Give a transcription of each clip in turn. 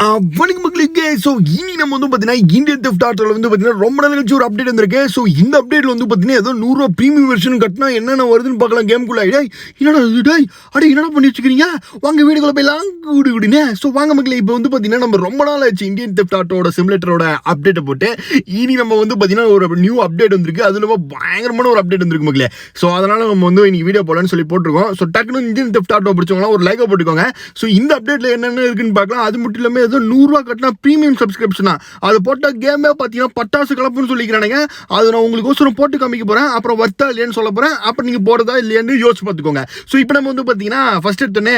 வணக்கம் மக்களுக்கு. ஸோ இனி நம்ம வந்து பார்த்தீங்கன்னா இந்தியன் தெஃப்ட் ஆட்டோவில் வந்து பார்த்தீங்கன்னா ரொம்ப நாள் கழிச்சு ஒரு அப்டேட் வந்திருக்கு. ஸோ இந்த அப்டேட்டில் வந்து பார்த்தீங்கன்னா ஏதோ 100 ரூபா ப்ரீமியம் வெர்ஷன் கட்டினா என்னென்ன வருதுன்னு பார்க்கலாம் கேமுக்குள்ள. என்னடா இது என்னடா பண்ணி வச்சுக்கிறீங்க, வாங்க வீடுக்குள்ள போயெல்லாம் கூடுனே. ஸோ வாங்க மக்களே, இப்போ வந்து பார்த்தீங்கன்னா நம்ம ரொம்ப நாள் ஆச்சு இந்தியன் தெஃப்ட் ஆட்டோட சிமுலேட்டரோட அப்டேட்டை போட்டு. இனி நம்ம வந்து பார்த்தீங்கன்னா ஒரு நியூ அப்டேட் வந்திருக்கு. அது ரொம்ப பயங்கரமான ஒரு அப்டேட் வந்திருக்கு மக்களே. ஸோ அதனால நம்ம வந்து இன்னைக்கு வீடியோ போடலான்னு சொல்லி போட்டிருக்கோம். ஸோ டக்குனு இந்தியன் தெஃப்ட் ஆட்டோ பிடிச்சவங்களாம் ஒரு லைக்கை போட்டுக்கோங்க. ஸோ இந்த அப்டேட்டில் என்னென்ன இருக்குன்னு பார்க்கலாம். அது மட்டும் இல்லாமல் ஏதோ 100 ரூபா கட்டினா ப்ரீமியம் சப்ஸ்கிரிப்ஷனா அது போட்ட கேமே பார்த்தீங்கன்னா பட்டாசு கலப்புன்னு சொல்லிக்கிறானுங்க. அது நான் உங்களுக்கு போட்டு காமிக்க போகிறேன். அப்புறம் வர்த்தா இல்லையான்னு சொல்ல போகிறேன். அப்புறம் நீங்கள் போடுறதா இல்லையான்னு யோசிச்சு பார்த்துக்கோங்க. ஸோ இப்போ நம்ம வந்து பார்த்தீங்கன்னா ஃபர்ஸ்ட் எடுத்தோன்னே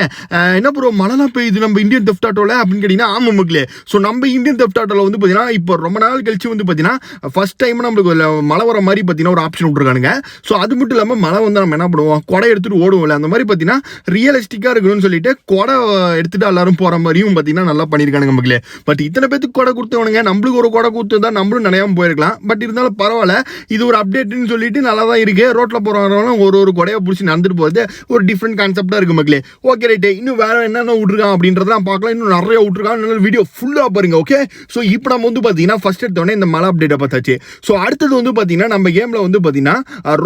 என்ன ப்ரோ மழைலாம் பெய்யுது நம்ம இந்தியன் தெஃப்ட் ஆட்டோவில் அப்படின்னு கேட்டிங்கன்னா, ஆமாம் மக்களே. ஸோ நம்ம இந்தியன் தெஃப்ட் ஆட்டோவில் வந்து பார்த்தீங்கன்னா இப்போ ரொம்ப நாள் கழிச்சு வந்து பார்த்தீங்கன்னா ஃபர்ஸ்ட் டைம் நம்மளுக்கு மழை வர மாதிரி பார்த்தீங்கன்னா ஒரு ஆப்ஷன் விட்டுருக்கானுங்க. ஸோ அது மட்டும் இல்லாமல் மழை வந்து நம்ம என்ன பண்ணுவோம், கொடை எடுத்துகிட்டு ஓடுவோம்ல, அந்த மாதிரி பார்த்தீங்கன்னா ரியலிஸ்டிக்காக இருக்கணும்னு சொல்லிட்டு கொடை எடுத்துகிட்டு எல்லாரும் போகிற மாதிரியும் பார்த்தீங்கன்னா நல்லா பண்ணியிருக்கானுங்க மக்களே. பட் இத்தனை பேருக்கு கொடை கொடுத்தவனுங்க, நம்மளுக்கு ஒரு கொடை கொடுத்து தான் நம்மளும் நினையாம போயிருக்கலாம். பட் இருந்தாலும் பரவாயில்ல, இது ஒரு அப்டேட்னு சொல்லிட்டு நல்லா தான் இருக்கு. ரோட்டில் போகிறவங்களும் ஒரு கொடையை பிடிச்சி நடந்துட்டு போகிறது ஒரு டிஃப்ரெண்ட் கான்செப்டாக இருக்கு மக்களே. ஓகே ரைட்டு, இன்னும் வேற என்னென்ன விட்டுருக்கான் அப்படின்றதான் பார்க்கலாம். இன்னும் நிறைய விட்டுருக்கான், வீடியோ ஃபுல்லாக பாருங்க. ஓகே, ஸோ இப்போ நம்ம வந்து பார்த்தீங்கன்னா ஃபர்ஸ்ட் எடுத்தோடனே இந்த மலை அப்டேட்டை பார்த்தாச்சு. ஸோ அடுத்தது வந்து பார்த்தீங்கன்னா நம்ம கேமில் வந்து பார்த்தீங்கன்னா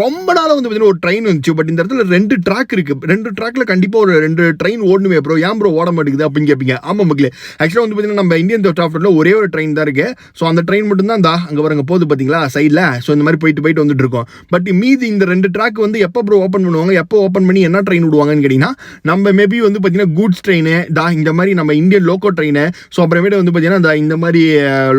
ரொம்ப நாளாக வந்து பார்த்தீங்கன்னா ஒரு ட்ரெயின் வந்துச்சு. பட் இந்த இடத்துல 2 ட்ராக் இருக்கு. 2 ட்ராக்ல கண்டிப்பாக ஒரு 2 ட்ரெயின் ஓடணுமே ப்ரோ, ஏன் ப்ரோ ஓட மாட்டேங்குது அப்படின்னு கேட்பீங்க. ஆமாம் மக்களே, ஆக்சுவலாக வந்து பார்த்தீங்கன்னா நம்ம இந்தியன் தெஃப்ட் ஆட்டோவில் ஒரே ஒரு ட்ரெயின் தான் இருக்கு. ஸோ அந்த ட்ரெயின் மட்டும் தான் அங்கே வரங்க போகுது பார்த்தீங்களா சைடில். ஸோ இந்த மாதிரி போயிட்டு வந்துட்டு இருக்கோம். பட் மீதி இந்த 2 ட்ராக் வந்து எப்போ ப்ரோ ஓப்பன் பண்ணுவாங்க, எப்போ ஓப்பன் பண்ணி என்ன ட்ரெயின் விடுவாங்கன்னு கேட்டிங்கன்னா, நம்ம மேபி வந்து பார்த்தீங்கன்னா கூட்ஸ் ட்ரெயின் இந்த மாதிரி நம்ம இந்தியன் லோக்கோ ட்ரெயின், ஸோ அப்புறமேட்டு வந்து பார்த்தீங்கன்னா இந்த மாதிரி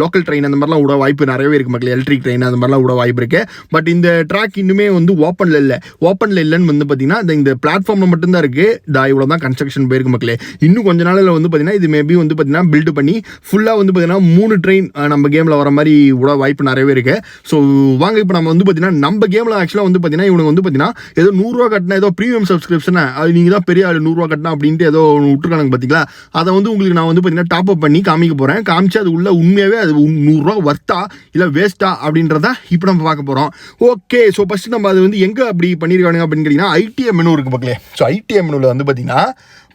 லோக்கல் ட்ரெயின் அந்த மாதிரிலாம் விட வாய்ப்பு நிறையவே இருக்குது மக்களே. எலக்ட்ரிக் ட்ரெயின் அந்த மாதிரிலாம் விட வாய்ப்பு இருக்கு. பட் இந்த ட்ராக் இன்னுமே வந்து ஓப்பனில் இல்லைன்னு வந்து பார்த்தீங்கன்னா இந்த பிளாட்ஃபார்மில் மட்டும்தான் இருக்கு. இவ்வளோ தான் கன்ஸ்ட்ரக்ஷன் போயிருக்கு மக்களே. இன்னும் கொஞ்ச நாளில் வந்து பார்த்தீங்கன்னா இது மேபி வந்து பார்த்தீங்கன்னா பில்டு பண்ணி ஃபுல்லாக வந்து பார்த்தீங்கன்னா 3 ட்ரெயின் நம்ம கேமில் வர மாதிரி விட வாய்ப்பு நிறையவே இருக்கு. ஸோ வாங்க இப்போ நம்ம வந்து பார்த்தீங்கன்னா நம்ம கேமில் ஆக்சுவலாக வந்து பார்த்தீங்கன்னா இவனுக்கு வந்து பார்த்தீங்கன்னா ஏதோ 100 ரூபா கட்டினா ஏதோ ப்ரீமியம் சப்ஸ்கிரிப்ஷன், அது நீங்கள் தான் பெரிய ஆள் 100 ரூபா கட்டினா அப்படின்ட்டு ஏதோ விட்டுருக்காங்க பார்த்தீங்களா. அதை வந்து உங்களுக்கு நான் வந்து பார்த்தீங்கன்னா டாப் அப் பண்ணி காமிக்க போகிறேன். காமிச்சு அது உள்ள உண்மையாகவே அது 100 ரூபா வர்த்தா இல்லை வேஸ்ட்டா அப்படின்றத இப்போ நம்ம பார்க்க போகிறோம். ஓகே, ஸோ ஃபஸ்ட்டு நம்ம அது வந்து எங்கே அப்படி பண்ணியிருக்கானுங்க அப்படின்னு கேட்டிங்கன்னா ITM மெனு இருக்குது மக்களே. ஸோ ITM மெனுவில் வந்து பார்த்தீங்கன்னா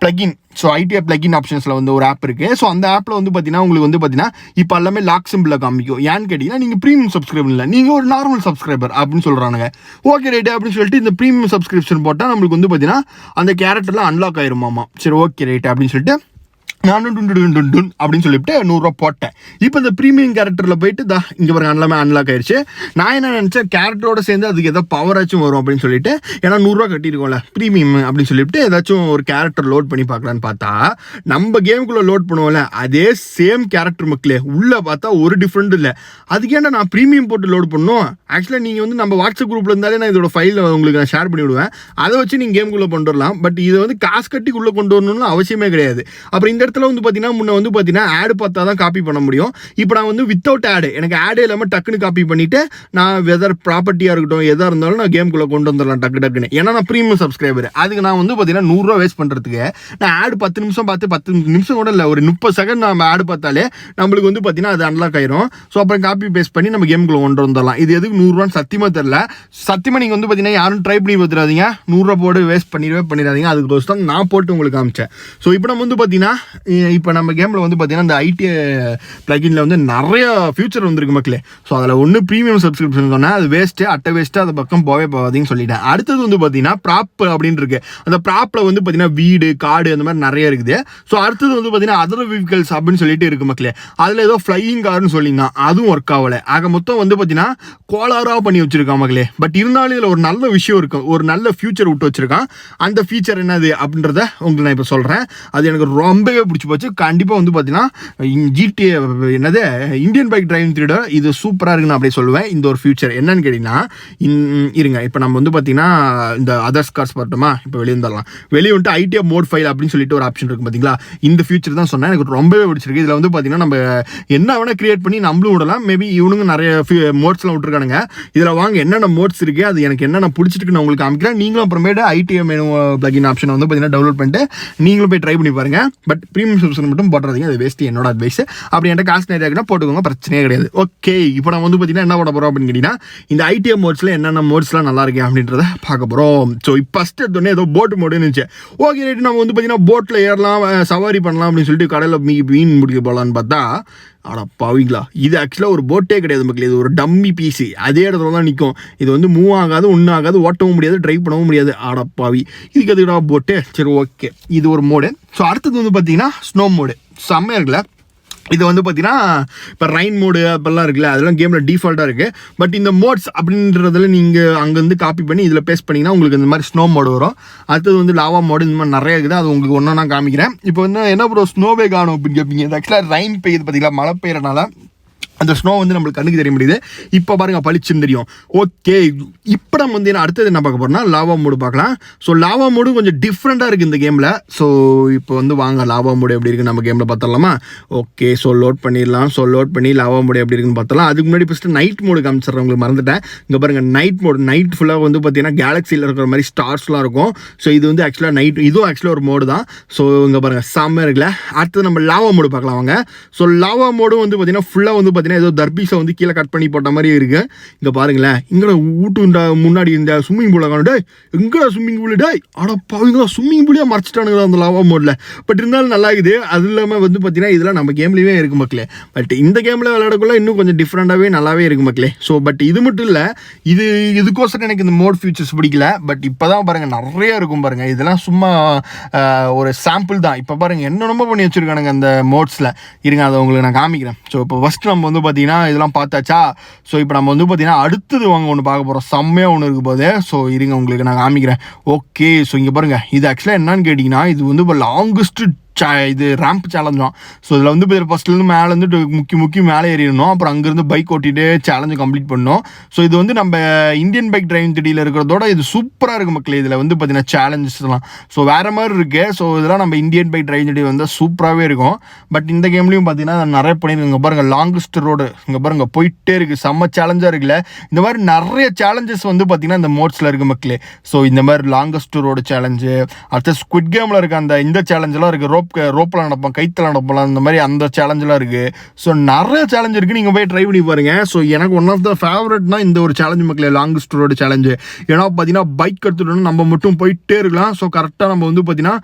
பிளகின், ஸோ ITM பிளகின் ஆப்ஷன்ஸில் வந்து ஒரு ஆப் இருக்குது. ஸோ அந்த ஆப்பில் வந்து பார்த்தீங்கன்னா உங்களுக்கு வந்து பார்த்தீங்கன்னா இப்போ எல்லாமே லாக் சிம்பிளில் காமிக்கும். ஏன்னு கேட்டிங்கன்னா நீங்கள் ப்ரீமியம் சப்ஸ்கிரைபர் இல்லை, நீங்கள் ஒரு நார்மல் சப்ஸ்கிரைபர் அப்படின்னு சொல்கிறானுங்க. ஓகே ரைட்டு அப்படின்னு சொல்லிட்டு இந்த ப்ரீமியம் சப்ஸ்கிரிப்ஷன் போட்டால் நம்மளுக்கு வந்து பார்த்தீங்கன்னா அந்த கேரக்டர்லாம் அன்லாக் ஆயிருமாமா. சரி ஓகே ரைட்டு அப்படின்னு சொல்லிட்டு நானும் அப்படின்னு சொல்லிட்டு 100 ரூபா போட்டேன். இப்போ இந்த ப்ரீமியம் கேரக்டரில் போயிட்டு இங்கே பாருங்க எல்லாமே அன்லாக் ஆயிடுச்சு. நான் என்ன நினச்சேன், கேரக்டரோட சேர்ந்து அதுக்கு ஏதோ பவராச்சும் வரும் அப்படின்னு சொல்லிட்டு, ஏன்னா 100 ரூபா கட்டியிருக்கோம்ல ப்ரீமியம் அப்படின்னு சொல்லிட்டு ஏதாச்சும் ஒரு கேரக்டர் லோட் பண்ணி பார்க்கலான்னு பார்த்தா நம்ம கேமுக்குள்ளே லோட் பண்ணுவோம்ல அதே சேம் கேரக்டர் மக்களே. உள்ளே பார்த்தா ஒரு டிஃப்ரெண்ட் இல்லை. அதுக்கேண்டா நான் ப்ரீமியம் போட்டு லோட் பண்ணணும். ஆக்சுவலாக நீங்கள் வந்து நம்ம வாட்ஸ்அப் குரூப்பில் இருந்தாலே நான் இதோட ஃபைலை உங்களுக்கு நான் ஷேர் பண்ணி விடுவேன். அதை வச்சு நீங்கள் கேமுக்குள்ளே கொண்டு வரலாம். பட் இதை வந்து காசு கட்டி உள்ளே கொண்டு வரணும்னு அவசியமே கிடையாது. அப்புறம் இந்த இடத்துல வந்து பார்த்தீங்கன்னா முன்ன வந்து பார்த்தீங்கன்னா ஆடு பார்த்தா தான் காப்பி பண்ண முடியும். இப்போ நான் வந்து வித்தவுட் ஆடு, எனக்கு ஆடே இல்லாமல் டக்குன்னு காப்பி பண்ணிவிட்டு நான் வெதர் ப்ராப்பர்ட்டியாக இருக்கட்டும் எதாக இருந்தாலும் நான் கேமுக்குள்ளே கொண்டு வந்துடலாம் டக்குன்னு. ஏன்னா நான் ப்ரீமியம் சப்ஸ்கிரைபர். அதுக்கு நான் வந்து பார்த்தீங்கன்னா 100 ரூபா வேஸ்ட் பண்ணுறதுக்கு நான் ஆடு 10 நிமிஷம் பார்த்து 10 நிமிஷம் கூட இல்லை, ஒரு 30 செகண்ட் நம்ம ஆடு பார்த்தாலே நம்மளுக்கு வந்து பார்த்தீங்கன்னா அது அன்லாக் ஆயிரும். ஸோ அப்புறம் காப்பி பேஸ்ட் பண்ணி நம்ம கேமுக்குள்ளே கொண்டு வந்துடலாம். இது எதுக்கு 100 ரூபான்னு சத்தியமாக தெரியல. சத்தியமாக நீங்கள் வந்து பார்த்தீங்கன்னா யாரும் ட்ரை பண்ணி பார்த்துடாதீங்க. 100 ரூபா போட்டு வேஸ்ட் பண்ணிடாதீங்க. அதுக்கு தான் நான் போட்டு உங்களுக்கு காமிச்சேன். ஸோ இப்போ நம்ம வந்து பார்த்தீங்கன்னா இப்போ நம்ம கேமில் வந்து பார்த்தீங்கன்னா இந்த ITM பிளகின்ல வந்து நிறைய ஃபியூச்சர் வந்துருக்கு மக்களே. ஸோ அதில் ஒன்று ப்ரீமியம் சப்ஸ்கிரிப்ஷன் சொன்னால் அது வேஸ்ட்டு, அட்டை வேஸ்ட்டு, அது பக்கம் போகாதீங்கன்னு சொல்லிட்டேன். அடுத்தது வந்து பார்த்தீங்கன்னா ப்ராப் அப்படின்னு இருக்கு. அந்த ப்ராப்பில் வந்து பார்த்தீங்கன்னா வீடு காடு அந்த மாதிரி நிறைய இருக்குது. ஸோ அடுத்தது வந்து பார்த்தீங்கன்னா அதர் வெஹிக்கல்ஸ் அப்படின்னு சொல்லிட்டு இருக்கு மக்களே. அதில் ஏதோ ஃப்ளையிங் கார்னு சொல்லிங்கன்னா அதுவும் ஒர்க் ஆகலை. ஆக மொத்தம் வந்து பார்த்தீங்கன்னா கோளாராக பண்ணி வச்சிருக்கான் மக்களே. பட் இருந்தாலும் இதில் ஒரு நல்ல விஷயம் இருக்கும், ஒரு நல்ல ஃபியூச்சர் விட்டு வச்சிருக்கான். அந்த ஃபியூச்சர் என்னது அப்படின்றத உங்களுக்கு நான் இப்போ சொல்கிறேன். அது எனக்கு ரொம்பவே பிடிச்சி போச்சு. கண்டிப்பாக வந்து பார்த்தீங்கன்னா GTA என்னது இந்தியன் பைக் டிரைவிங் த்ரீடர் இது சூப்பராக இருக்குன்னு அப்படியே சொல்லுவேன். இந்த ஒரு ஃபியூச்சர் என்னன்னு கேட்டிங்கன்னா இருங்க, இப்போ நம்ம வந்து பார்த்தீங்கன்னா இந்த அதர்ஸ் கார்ஸ் பார்த்தோமா, இப்போ வெளியே வந்துடலாம். வெளியே வந்துட்டு ITM மோட் ஃபைல் அப்படின்னு சொல்லிட்டு ஒரு ஆப்ஷன் இருக்குது பார்த்தீங்களா. இந்த ஃபியூச்சர் தான் சொன்னேன், எனக்கு ரொம்பவே பிடிச்சிருக்கு. இதில் வந்து பார்த்தீங்கன்னா நம்ம என்ன வேணால் கிரியேட் பண்ணி நம்மளும் விடலாம். மேபி இவனுங்க நிறைய மோட்ஸ்லாம் விட்டுருக்கானுங்க. இதில் வாங்க என்னென்ன மோட்ஸ் இருக்குது, அது எனக்கு என்னென்ன பிடிச்சிருக்கு நான் உங்களுக்கு காமிக்கிறேன். நீங்களும் அப்புறமேட்டு ITM மெனு பிளகின் ஆப்ஷனை வந்து பார்த்தீங்கன்னா டவுன்லோட் பண்ணிட்டு நீங்களும் போய் ட்ரை பண்ணி பாருங்கள். பட் ப்ரீமியம் சப்ஸ்கிரிப்ஷன் மட்டும் போடுறதுங்க, அது வேஸ்ட், என்னோட அட்வைஸ். அப்படி என்கிட்ட காசு நிறைய இருக்குன்னா போட்டுக்கோங்க, பிரச்சனையே கிடையாது. ஓகே, இப்போ நம்ம வந்து பார்த்தீங்கன்னா என்ன பண்ண போகிறோம் அப்படின்னு கேட்டிங்கன்னா, இந்த ஐடிஎம் மோட்ஸில் என்னென்ன மோட்ஸ்லாம் நல்லா இருக்கு அப்படின்றத பார்க்க போகிறோம். ஸோ இப்போ ஃபஸ்ட் எடுத்தோடனே ஏதோ போட் மோடுன்னு இருந்துச்சு. ஓகே ரைட்டு, நம்ம வந்து பார்த்தீங்கன்னா போட்டில் ஏறலாம், சவாரி பண்ணலாம் அப்படின்னு சொல்லிட்டு கடையில் மீன் முடிக்க போகலான்னு பார்த்தா, ஆடா பாவீங்களா, இது ஆக்சுவலாக ஒரு போட்டே கிடையாது மக்கள், இது ஒரு டம்மி பீஸு. அதே இடத்துல தான் நிற்கும். இது வந்து மூவ் ஆகாது, ஒன்றும் ஆகாது, ஓட்டவும் முடியாது, ட்ரைவ் பண்ணவும் முடியாது. ஆடா பாவி, இதுக்கு எதுக்குடா போட்டு. சரி ஓகே, இது ஒரு மோடு. ஸோ அடுத்தது வந்து பார்த்தீங்கன்னா ஸ்னோ மோடு. செம்மையாக இருக்குல்ல. இது வந்து பார்த்தீங்கன்னா இப்போ ரைன் மோடு அப்பெல்லாம் இருக்குல்ல, அதெல்லாம் கேமில் டிஃபால்ட்டாக இருக்குது. பட் இந்த மோட்ஸ் அப்படின்றதுல நீங்கள் அங்கேருந்து காப்பி பண்ணி இதில் பேஸ்ட் பண்ணிங்கன்னா உங்களுக்கு இந்த மாதிரி ஸ்னோ மோடு வரும். அடுத்தது வந்து லாவா மோடு, இந்த மாதிரி நிறைய இருக்குது. அது உங்களுக்கு ஒன்றா நான் காமிக்கிறேன். இப்போ வந்து என்ன ப்ரோ ஸ்னோவே காணும் அப்படின்னு கேட்பீங்க. இது ஆக்சுவலாக ரைன் பெய்யுது பார்த்தீங்களா, மழை பெய்யறனால அந்த ஸ்னோ வந்து நம்மளுக்கு கண்ணுக்கு தெரிய முடியுது. இப்போ பாருங்கள் பளிச்சுன்னு தெரியும். ஓகே, இப்போ நம்ம வந்து அடுத்தது என்ன பார்க்க போகிறோம்னா லாவா மோடு பார்க்கலாம். ஸோ லாவா மோடு கொஞ்சம் டிஃப்ரெண்ட்டாக இருக்குது இந்த கேமில். ஸோ இப்போ வந்து வாங்க லாவா மோடு எப்படி இருக்குது நம்ம கேமில் பார்த்துடலாமா? ஓகே, ஸோ லோட் பண்ணிடலாம். ஸோ லோட் பண்ணி லாவா மோடு எப்படி இருக்குன்னு பார்த்தலாம். அதுக்கு முன்னாடி ஃபஸ்ட்டு நைட் மோடு காமிச்சிட்றேன், உங்களுக்கு மறந்துட்டேன். இங்கே பாருங்கள் நைட் மோடு. நைட் ஃபுல்லாக வந்து பார்த்தீங்கன்னா கேலக்ஸியில் இருக்கிற மாதிரி ஸ்டார்ஸ்லாம் இருக்கும். ஸோ இது வந்து ஆக்சுவலாக நைட், இதுவும் ஆக்சுவலாக ஒரு மோடு தான். ஸோ இங்கே பாருங்கள் செம்மையாக இருக்குல்ல. அடுத்தது நம்ம லாவா மோடு பார்க்கலாம் வாங்க. ஸோ லாவா மோடு வந்து பார்த்தீங்கன்னா ஃபுல்லாக வந்து பார்த்தீங்கன்னா ஏதோ தர்பீஸை வந்து கீழே கட் பண்ணி போட்ட மாதிரி இருக்கு. இங்கே பாருங்களேன், இங்கே வீட்டு முன்னாடி இந்த ஸ்விம்மிங் பூலை காணும். டே எங்கடா ஸ்விம்மிங் பூல், டே ஆடா பாவீங்களா, ஸ்விம்மிங் பூலியாக மறைச்சிட்டானுங்களா அந்த லாவா மோடில். பட் இருந்தாலும் நல்லா இருக்குது. அது இல்லாமல் வந்து பார்த்தீங்கன்னா இதெல்லாம் நம்ம கேம்லேயே இருக்கு மக்களே. பட் இந்த கேமில் விளையாடக்குள்ள இன்னும் கொஞ்சம் டிஃப்ரெண்ட்டாகவே நல்லாவே இருக்கு மக்களே. ஸோ பட் இது மட்டும் இல்லை, இதுக்கோசரம் எனக்கு இந்த மோட் ஃபியூச்சர்ஸ் பிடிக்கல. பட் இப்போ தான் பாருங்கள் நிறைய இருக்கும் பாருங்கள். இதெல்லாம் சும்மா ஒரு சாம்பிள் தான். இப்போ பாருங்கள் என்னென்னமோ பண்ணி வச்சுருக்கானுங்க அந்த மோட்ஸில். இருங்க அதை உங்களுக்கு நான் காமிக்கிறேன். ஸோ இப்போ ஃபஸ்ட்டு நம்ம வந்து பார்த்தீங்கன்னா இதெல்லாம் பார்த்தாச்சா. ஸோ இப்போ நம்ம வந்து பார்த்தீங்கன்னா அடுத்தது வாங்க ஒன்று பார்க்க போகிறோம். செம்மையாக ஒன்று இருக்கு போது. ஸோ இருங்க உங்களுக்கு நான் காமிக்கிறேன். ஓகே, ஸோ இங்கே பாருங்கள், இது ஆக்சுவலாக என்னன்னு கேட்டிங்கன்னா இது வந்து இப்போ லாங்கஸ்ட் இது ரேம்ப் சேலஞ்ச் தான். ஸோ இதில் வந்து ஃபஸ்ட்லேருந்து மேலேருந்து முக்கி மேலே ஏறிடணும். அப்புறம் அங்கேருந்து பைக் ஓட்டிட்டு சேலஞ்சு கம்ப்ளீட் பண்ணணும். ஸோ இது வந்து நம்ம இந்தியன் பைக் டிரைவிங் திடீரில் இருக்கிறதோட இது சூப்பராக இருக்குது மக்களே. இதில் வந்து பார்த்தீங்கன்னா சேலஞ்சஸ்லாம் ஸோ வேறு மாதிரி இருக்குது. ஸோ இதெல்லாம் நம்ம இந்தியன் பைக் டிரைவிங் திடீர் வந்து சூப்பராகவே இருக்கும். பட் இந்த கேம்லேயும் பார்த்தீங்கன்னா நிறைய பண்ணியிருக்காங்க பாருங்கள். லாங்கஸ்ட் ரோடு இங்கே பாருங்கள் போயிட்டே இருக்குது. செம்ம சேலஞ்சாக இருக்குல்ல. இந்த மாதிரி நிறைய சேலஞ்சஸ் வந்து பார்த்தீங்கன்னா இந்த மோட்ஸில் இருக்குது மக்களே. ஸோ இந்த மாதிரி லாங்கஸ்ட் ரோடு சேலஞ்சு, அடுத்த ஸ்குவிட் கேமில் இருக்க இந்த சேலஞ்செலாம் இருக்குது. ரோப்பில் நடப்போம், கைத்தில் நடப்போம், இந்த மாதிரி அந்த சேலஞ்செலாம் இருக்குது. ஸோ நிறைய சேலஞ்ச் இருக்குது, நீங்கள் போய் ட்ரை பண்ணி பாருங்கள். ஸோ எனக்கு ஒன் ஆஃப் த ஃபேவரட்னா இந்த ஒரு சேலஞ்சு மக்களே, லாங்கஸ்ட் ரோடு சேலஞ்சு. ஏன்னா பார்த்தீங்கன்னா பைக் எடுத்துகிட்டு நம்ம மட்டும் போயிட்டே இருக்கலாம். ஸோ கரெக்டாக நம்ம வந்து பார்த்தீங்கன்னா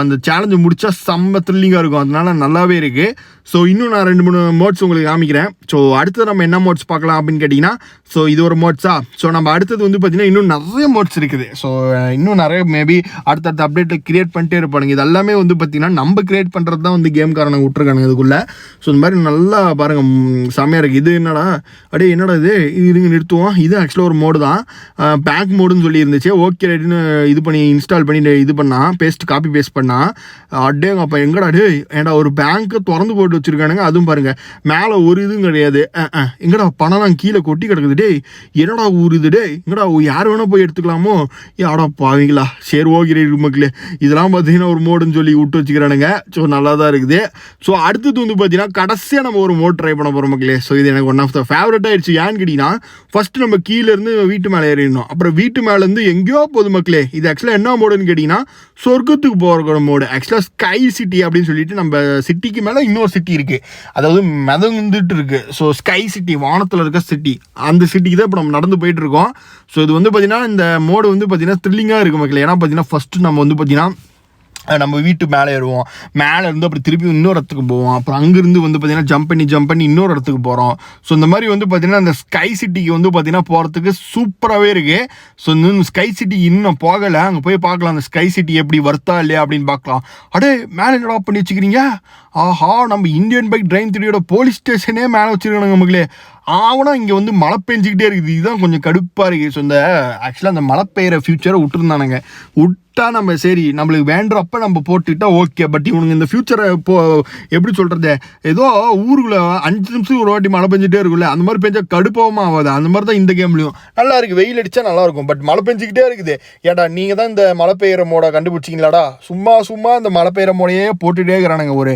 அந்த சேலஞ்சு முடிச்சா செம்ம த்ரில்லிங்காக இருக்கும். அதனால நல்லாவே இருக்குது. ஸோ இன்னும் நான் 2-3 மோட்ஸ் உங்களுக்கு காமிக்கிறேன். ஸோ அடுத்தது நம்ம என்ன மோட்ஸ் பார்க்கலாம் அப்படின்னு கேட்டிங்கன்னா, ஸோ இது ஒரு மோட்ஸா. ஸோ நம்ம அடுத்தது வந்து பார்த்தீங்கன்னா இன்னும் நிறைய மோட்ஸ் இருக்குது. ஸோ இன்னும் நிறைய மேபி அடுத்தடுத்த அப்டேட்டில் கிரியேட் பண்ணிட்டே இருப்பானுங்க. இது எல்லாமே வந்து பார்த்தீங்கன்னா நம்ம கிரியேட் பண்ணுறது தான் வந்து கேம்காரனுங்க விட்டுருக்கானுங்க இதுக்குள்ளே. ஸோ இந்த மாதிரி நல்லா பாருங்கள் செம்மையாக இருக்குது. இது என்னடா என்னடா இதுங்க நிறுத்துவோம். இது ஆக்சுவலாக ஒரு மோடு தான், பேங்க் மோடுன்னு சொல்லி இருந்துச்சு. ஓகே ரைட்டுன்னு இது பண்ணி இன்ஸ்டால் பண்ணி இது பண்ணால் காப்பி பேஸ்ட் பண்ணால் அப்போ எங்கடா ஏன்டா ஒரு பேங்க்கை திறந்து போட்டு வச்சுருக்கானுங்க. அதுவும் பாருங்கள் மேலே ஒரு இதுவும் கிடையாது. எங்கடா பணம்லாம் கீழே கொட்டி கிடக்குது. என்னடா ஊர் இது எங்கடா யார் வேணால் போய் எடுத்துக்கலாமோ. யாடா பாவீங்களா. சரி ஓகே மக்களே, இதெல்லாம் பார்த்தீங்கன்னா ஒரு மோடுன்னு சொல்லி விட்டு வச்சுக்கிறானுங்க. ஸோ நல்லா தான் இருக்குது. ஸோ அடுத்தது வந்து பார்த்தீங்கன்னா கடைசியாக நம்ம ஒரு மோட் ட்ரை பண்ண போகிறோம் மக்களே. ஸோ இது எனக்கு ஒன் ஆஃப் த ஃபேவரட் ஆயிடுச்சு. ஏன்னு கேட்டிங்கன்னா ஃபஸ்ட்டு நம்ம கீழேருந்து வீட்டு மேலே ஏறிடணும். அப்புறம் வீட்டு மேலேருந்து எங்கேயோ போகுது மக்களே. இது ஆக்சுவலாக என்ன மோடுன்னு கேட்டிங்கன்னா சொர்க்கத்துக்கு போகிற மோடு. ஆக்சுவலாக ஸ்கை சிட்டி அப்படின்னு சொல்லிட்டு நம்ம சிட்டிக்கு மேலே இன்னொரு சிட்டி இருக்குது, அதாவது மிதந்துட்டு இருக்குது. ஸோ ஸ்கை சிட்டி, வானத்தில் இருக்க சிட்டி, அந்த சிட்டிக்கு தான் இப்போ நம்ம நடந்து போயிட்டு இருக்கோம். ஸோ இது வந்து பார்த்தீங்கன்னா இந்த மோடு வந்து பார்த்தீங்கன்னா த்ரில்லிங்காக இருக்குது மக்களே. ஏன்னா பார்த்தீங்கன்னா ஃபஸ்ட்டு நம்ம வந்து பார்த்தீங்கன்னா நம்ம வீட்டு மேலே ஏறுவோம், மேலே இருந்து அப்படி திருப்பி இன்னொரு இடத்துக்கு போவோம், அப்புறம் அங்கேருந்து வந்து பார்த்தீங்கன்னா ஜம்ப் பண்ணி இன்னொரு இடத்துக்கு போகிறோம். ஸோ இந்த மாதிரி வந்து பார்த்தீங்கன்னா அந்த ஸ்கை சிட்டிக்கு வந்து பார்த்தீங்கன்னா போகிறதுக்கு சூப்பராகவே இருக்குது. ஸோ இந்த ஸ்கை சிட்டிக்கு இன்னும் போகலை, அங்கே போய் பார்க்கலாம் அந்த ஸ்கை சிட்டி எப்படி வர்த்தா இல்லையா அப்படின்னு பார்க்கலாம். மேலே என்னடா பண்ணி வச்சுக்கிறீங்க. ஆஹா, நம்ம இந்தியன் பைக் டிரைவிங் திடீரோட போலீஸ் ஸ்டேஷனே மேலே வச்சுருக்கானுங்க மக்களே. ஆவனா இங்கே வந்து மழை பெஞ்சிக்கிட்டே இருக்குது. இதுதான் கொஞ்சம் கடுப்பாக இருக்குது. ஸோ இந்த ஆக்சுவலாக அந்த மழை பெய்கிற ஃபியூச்சரை விட்டுருந்தானுங்க. நம்ம சரி நம்மளுக்கு வேண்டுறப்ப நம்ம போட்டுக்கிட்டா ஓகே. பட் இவனுங்க இந்த ஃபியூச்சரை இப்போ எப்படி சொல்கிறது, ஏதோ ஊருக்குள்ளே 5 நிமிஷத்துக்கு ஒரு வாட்டி மழை பெஞ்சிட்டே இருக்குல்ல, அந்த மாதிரி பெஞ்சால் கடுப்பாகவும் ஆகாது. அந்த மாதிரி தான் இந்த கேம்லையும் நல்லா இருக்குது. வெயில் அடித்தா நல்லாயிருக்கும், பட் மழை பெஞ்சிக்கிட்டே இருக்குது. ஏடா நீங்கள் தான் இந்த மழை பெய்கிற மோடை கண்டுபிடிச்சிங்களாடா. சும்மா இந்த மழை பெய்கிற மோடையே போட்டுகிட்டே இருக்கிறானுங்க. ஒரு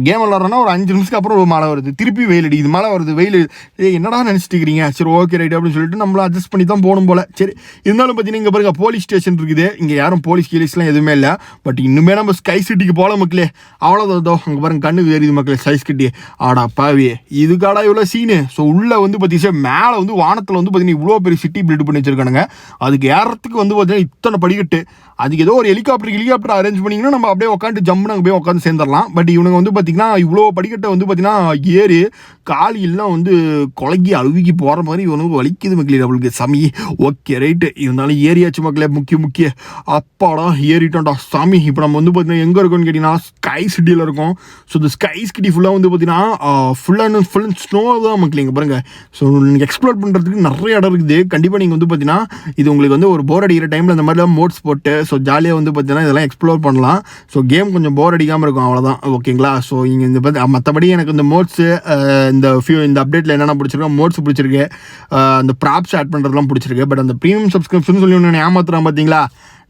கேம் விளாட்றோன்னா ஒரு 5 நிமிஷத்துக்கு அப்புறம் ஒரு மழை வருது, திருப்பி வெயில் அடிக்குது, மழை வருது, வெயில். என்னடா நினச்சிட்டு இருக்கிறீங்க, சரி ஓகே ரைட் அப்படின்னு சொல்லிட்டு நம்மளும் அட்ஜஸ்ட் பண்ணி தான் போகணும் போல. சரி இருந்தாலும் பார்த்தீங்கன்னா இங்கே பாருங்க போலீஸ் ஸ்டேஷன் இருக்குது, இங்கே யாரும் போலீஸ் கீலீஸ்லாம் எதுவுமே இல்லை. பட் இன்னுமே நம்ம ஸ்கை சிட்டிக்கு போகல மக்களே. அவ்வளோதோ அங்கே பாருங்க கண்ணுக்கு தெரியுது மக்களே ஸ்கை சிட்டி. ஆடா பாவி இதுக்காடா இவ்வளோ சீனு. ஸோ உள்ளே வந்து பார்த்தீங்கன்னா மேலே வந்து வானத்தில் வந்து பார்த்தீங்கன்னா இவ்வளோ பெரிய சிட்டி பில்ட் பண்ணி வச்சிருக்கானுங்க. அதுக்கு ஏறத்துக்கு வந்து பார்த்தீங்கன்னா இத்தனை படிக்கட்டு. அதுக்கு ஏதோ ஒரு ஹெலிகாப்டர் அரேஞ்ச் பண்ணிங்கன்னா நம்ம அப்படியே உட்காந்து ஜம்முன்னு அங்கே போய் உட்காந்து சேர்ந்துடலாம். பட் இவனுங்க வந்து பார்த்தீங்கன்னா இவ்வளோ படிக்கட்டை வந்து பார்த்தீங்கன்னா ஏறி காலியெல்லாம் வந்து கொலகி அழுவிக்கு போகிற மாதிரி இவனுக்கு வலிக்குது மக்களே நம்மளுக்கு சாமி. ஓகே ரைட்டு இருந்தாலும் ஏறியாச்சு மக்களே. முக்கிய அப்பாடா ஏறிட்டோம்டா சாமி. இப்போ நம்ம வந்து பார்த்தீங்கன்னா எங்கே இருக்கோம்னு கேட்டிங்கன்னா ஸ்கை சிட்டியில் இருக்கோம். ஸோ இந்த ஸ்கை சிட்டி ஃபுல்லாக வந்து பார்த்தீங்கன்னா ஃபுல் ஸ்னோ தான் மக்களே. இங்கே பாருங்கள். ஸோ நீங்கள் எக்ஸ்ப்ளோர் பண்ணுறதுக்கு நிறைய இடம் இருக்குது. கண்டிப்பாக நீங்கள் வந்து பார்த்தீங்கன்னா இது உங்களுக்கு வந்து ஒரு போர் அடிக்கிற டைமில் இந்த மாதிரிலாம் மோட்ஸ் போட்டு ஸோ ஜாலியாக வந்து பார்த்தீங்கன்னா இதெல்லாம் எக்ஸ்ப்ளோர் பண்ணலாம். ஸோ கேம் கொஞ்சம் போர் அடிக்காமல் இருக்கும் அவ்வளோதான். ஓகேங்களா. ஸோ இங்கே இந்த மற்றபடி எனக்கு இந்த மோட்ஸு இந்த அப்டேட்டில் என்னென்ன பிடிச்சிருக்கோம், மோட்ஸ் பிடிச்சிருக்கு, அந்த ப்ராப்ஸ் ஆட் பண்ணுறதுலாம் பிடிச்சிருக்கு. பட் அந்த ப்ரீமியம் சப்ஸ்கிரிப்ஷன் சொல்லி ஒன்று ஏமாத்துறான் பார்த்தீங்களா,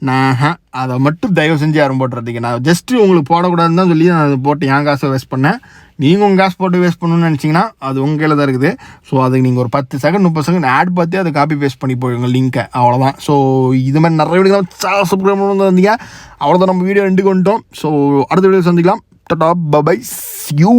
நான் அதை மட்டும் தயவு செஞ்சு யாரும் போட்டுறதுக்கு. நான் ஜஸ்ட்டு உங்களுக்கு போடக்கூடாதுன்னு தான் சொல்லி நான் அதை போட்டு என் காசை வேஸ்ட் பண்ணேன். நீங்கள் உங்கள் காசு போட்டு வேஸ்ட் பண்ணணும்னு நினச்சிங்கன்னா அது உங்கள் கையில் தான் இருக்குது. ஸோ அதுக்கு நீங்கள் ஒரு 10 செகண்ட் 30 செகண்ட் ஆட் பார்த்து அதை காப்பி பேஸ்ட் பண்ணி போடுங்க லிங்க்கை, அவ்வளோதான். ஸோ இது மாதிரி நிறைய வீடியோ சப்ஸ்கிரைப் பண்ணி வந்தீங்க. அவ்வளோதான் நம்ம வீடியோ ரெண்டு கொண்டோம். ஸோ அடுத்த வீடியோ சந்திக்கலாம். Tata bye you.